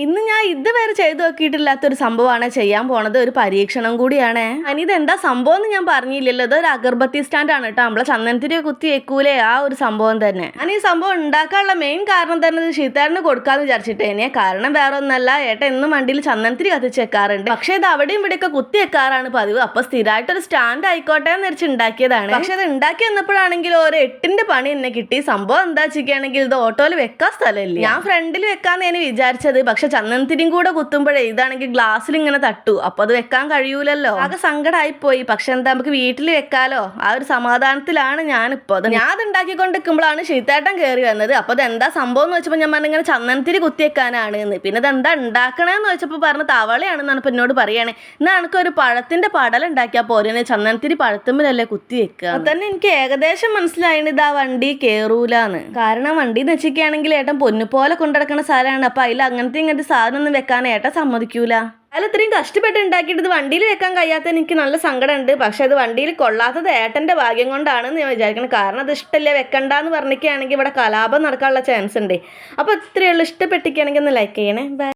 ഇന്ന് ഞാൻ ഇതുവരെ ചെയ്തു നോക്കിയിട്ടില്ലാത്തൊരു സംഭവമാണ് ചെയ്യാൻ പോണത്. ഒരു പരീക്ഷണം കൂടിയാണ്. ഇതെന്താ സംഭവം എന്ന് ഞാൻ പറഞ്ഞില്ലല്ലോ. ഇതൊരു അഗർബത്തി സ്റ്റാൻഡാണ് കേട്ടോ. നമ്മളെ ചന്ദനത്തിരി കുത്തി വെക്കൂലേ, ആ ഒരു സംഭവം തന്നെ. ഞാൻ ഈ സംഭവം ഉണ്ടാക്കാനുള്ള മെയിൻ കാരണം തന്നെ ഷീത്താറിന് കൊടുക്കാന്ന് വിചാരിച്ചിട്ടേനെ. കാരണം വേറെ ഒന്നല്ല, ഏട്ടൻ എന്നും വണ്ടിയിൽ ചന്ദനത്തിരി കത്തിച്ച് വെക്കാറുണ്ട്. പക്ഷെ ഇത് അവിടെയും ഇവിടെയൊക്കെ കുത്തി വെക്കാറാണ് പതിവ്. അപ്പൊ സ്ഥിരമായിട്ടൊരു സ്റ്റാൻഡ് ആയിക്കോട്ടെ എന്ന് വെച്ച് ഉണ്ടാക്കിയതാണ്. പക്ഷെ അത് ഉണ്ടാക്കി വന്നപ്പോഴാണെങ്കിൽ ഒരു 8ന്റെ പണി എന്നെ കിട്ടി. സംഭവം എന്താ വെച്ചിരിക്കുകയാണെങ്കിൽ ഇത് ഓട്ടോയിൽ വെക്കാൻ സ്ഥലമില്ല. ഞാൻ ഫ്രണ്ടിൽ വെക്കാന്ന് വിചാരിച്ചത്. പക്ഷെ ചന്ദനത്തിരിയും കൂടെ കുത്തുമ്പോഴേ ഇതാണെങ്കിൽ ഗ്ലാസ്സിൽ ഇങ്ങനെ തട്ടു. അപ്പൊ അത് വെക്കാൻ കഴിയൂലല്ലോ. ആകെ സങ്കടമായി പോയി. പക്ഷെ എന്താ, നമുക്ക് വീട്ടിൽ വെക്കാലോ, ആ ഒരു സമാധാനത്തിലാണ് ഞാനിപ്പോ. ഞാൻ അത് ഉണ്ടാക്കിക്കൊണ്ടിരിക്കുമ്പോഴാണ് ഷീത്തേട്ടൻ കയറി വന്നത്. അപ്പൊ ഇത് എന്താ സംഭവം എന്ന് വെച്ചപ്പോൾ ഞാൻ പറഞ്ഞിങ്ങനെ ചന്ദനത്തിരി കുത്തി വെക്കാനാണ് എന്ന്. പിന്നെ ഇതെന്താ ഉണ്ടാക്കണേന്ന് വെച്ചപ്പോൾ പറഞ്ഞ തവളയാണെന്നാണ് ഇപ്പൊ എന്നോട് പറയണേ. എന്നാ എനിക്കൊരു പഴത്തിന്റെ പടല ഉണ്ടാക്കിയാൽ പോരെ, ചന്ദനത്തിരി പഴത്തുമ്പിലല്ലേ കുത്തി വെക്കുക. അത് തന്നെ എനിക്ക് ഏകദേശം മനസ്സിലായത് ഇത് ആ വണ്ടി കേറൂലാന്ന്. കാരണം വണ്ടി എന്ന് വെച്ചിരിക്കുകയാണെങ്കിൽ ഏട്ടൻ പൊന്നുപോലെ കൊണ്ടുനടക്കുന്ന സ്ഥലമാണ്. അപ്പൊ അതിൽ അങ്ങനത്തെ ഇങ്ങനത്തെ സാധനം ഒന്നും വെക്കാൻ ഏട്ടൻ സമ്മതിക്കൂല. അതിൽ ഇത്രയും കഷ്ടപ്പെട്ട് ഉണ്ടാക്കിയിട്ട് ഇത് വണ്ടിയിൽ വെക്കാൻ കഴിയാത്ത എനിക്ക് നല്ല സങ്കടമുണ്ട്. പക്ഷെ അത് വണ്ടിയിൽ കൊള്ളാത്തത് ഏട്ടന്റെ ഭാഗ്യം കൊണ്ടാണെന്ന് ഞാൻ വിചാരിക്കണം. കാരണം അത് ഇഷ്ടമല്ല വെക്കണ്ടെന്ന് പറഞ്ഞിരിക്കുകയാണെങ്കിൽ ഇവിടെ കലാപം നടക്കാനുള്ള ചാൻസ് ഉണ്ട്. അപ്പോൾ ഇത്രയുള്ള ഇഷ്ടപ്പെട്ടിരിക്കുകയാണെങ്കിൽ ഒന്ന് ലൈക്ക് ചെയ്യണേ. ബൈ.